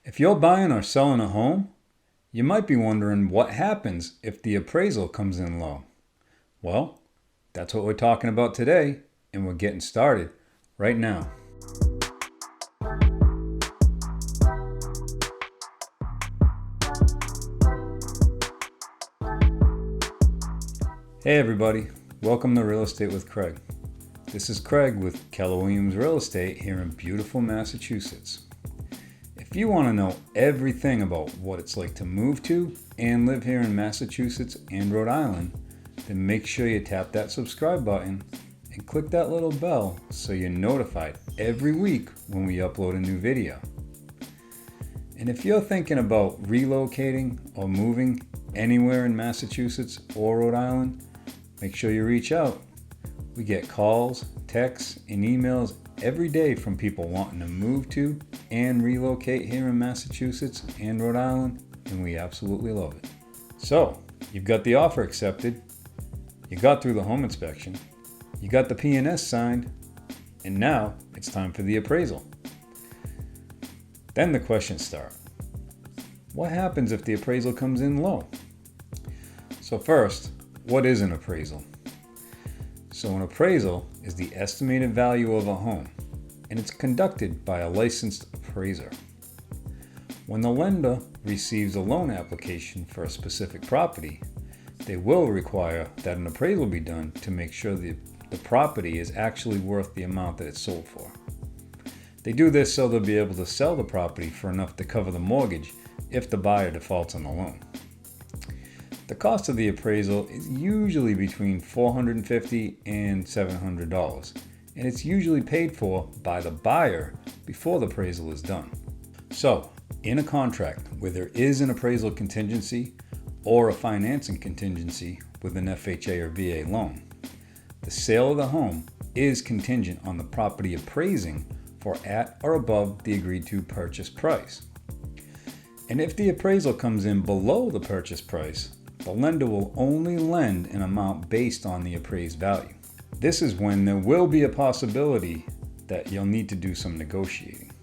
If you're buying or selling a home, you might be wondering what happens if the appraisal comes in low. Well, that's what we're talking about today, and we're getting started right now. Hey everybody, welcome to Real Estate with Craig. This is Craig with Keller Williams Real Estate here in beautiful Massachusetts. If you want to know everything about what it's like to move to and live here in Massachusetts and Rhode Island, then make sure you tap that subscribe button and click that little bell so you're notified every week when we upload a new video. And if you're thinking about relocating or moving anywhere in Massachusetts or Rhode Island, make sure you reach out. We get calls, texts, and emails every day from people wanting to move to and relocate here in Massachusetts and Rhode Island, and we absolutely love it. So, you've got the offer accepted, you got through the home inspection, you got the P&S signed, and now it's time for the appraisal. Then the questions start. What happens if the appraisal comes in low? So first, what is an appraisal? So an appraisal is the estimated value of a home, and it's conducted by a licensed appraiser. When the lender receives a loan application for a specific property, they will require that an appraisal be done to make sure the property is actually worth the amount that it's sold for. They do this so they'll be able to sell the property for enough to cover the mortgage if the buyer defaults on the loan. The cost of the appraisal is usually between $450 and $700, and it's usually paid for by the buyer before the appraisal is done. So, in a contract where there is an appraisal contingency or a financing contingency with an FHA or VA loan, the sale of the home is contingent on the property appraising for at or above the agreed to purchase price. And if the appraisal comes in below the purchase price, the lender will only lend an amount based on the appraised value. This is when there will be a possibility that you'll need to do some negotiating.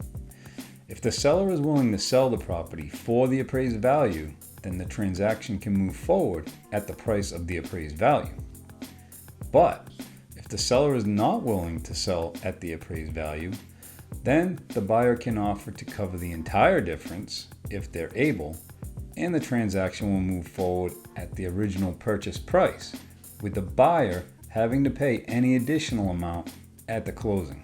If the seller is willing to sell the property for the appraised value, then the transaction can move forward at the price of the appraised value. But if the seller is not willing to sell at the appraised value, then the buyer can offer to cover the entire difference if they're able, and the transaction will move forward at the original purchase price, with the buyer having to pay any additional amount at the closing.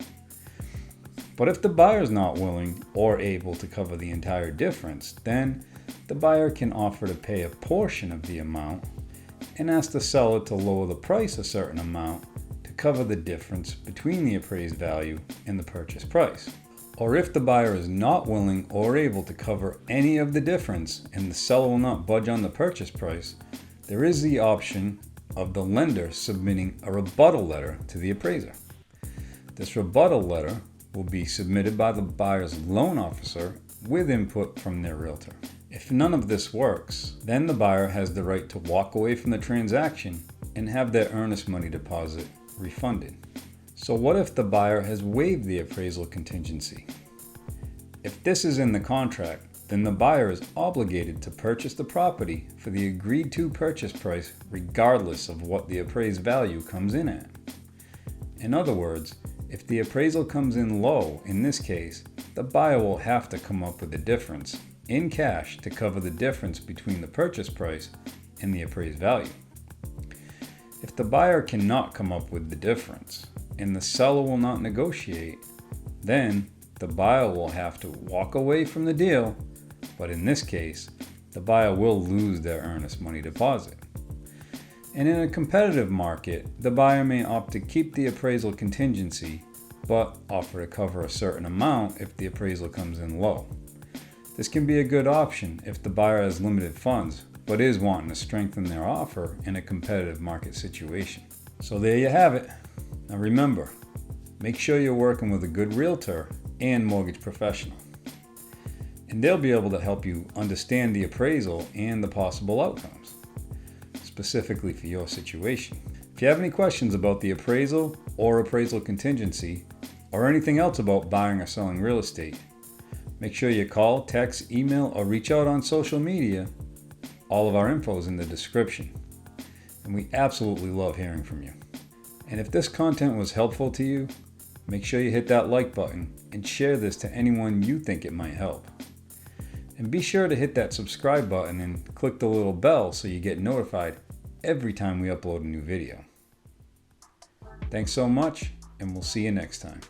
But if the buyer is not willing or able to cover the entire difference, then the buyer can offer to pay a portion of the amount and ask the seller to lower the price a certain amount to cover the difference between the appraised value and the purchase price. Or if the buyer is not willing or able to cover any of the difference and the seller will not budge on the purchase price, there is the option of the lender submitting a rebuttal letter to the appraiser. This rebuttal letter will be submitted by the buyer's loan officer with input from their realtor. If none of this works, then the buyer has the right to walk away from the transaction and have their earnest money deposit refunded. So what if the buyer has waived the appraisal contingency? If this is in the contract, then the buyer is obligated to purchase the property for the agreed to purchase price regardless of what the appraised value comes in at. In other words, if the appraisal comes in low, in this case, the buyer will have to come up with the difference in cash to cover the difference between the purchase price and the appraised value. If the buyer cannot come up with the difference and the seller will not negotiate, then the buyer will have to walk away from the deal, but in this case, the buyer will lose their earnest money deposit. And in a competitive market, the buyer may opt to keep the appraisal contingency, but offer to cover a certain amount if the appraisal comes in low. This can be a good option if the buyer has limited funds, but is wanting to strengthen their offer in a competitive market situation. So there you have it. Now remember, make sure you're working with a good realtor and mortgage professional, and they'll be able to help you understand the appraisal and the possible outcomes, specifically for your situation. If you have any questions about the appraisal or appraisal contingency, or anything else about buying or selling real estate, Make sure you call, text, email, or reach out on social media. All of our info is in the description. And we absolutely love hearing from you. And if this content was helpful to you, make sure you hit that like button and share this to anyone you think it might help. And be sure to hit that subscribe button and click the little bell so you get notified every time we upload a new video. Thanks so much, and we'll see you next time.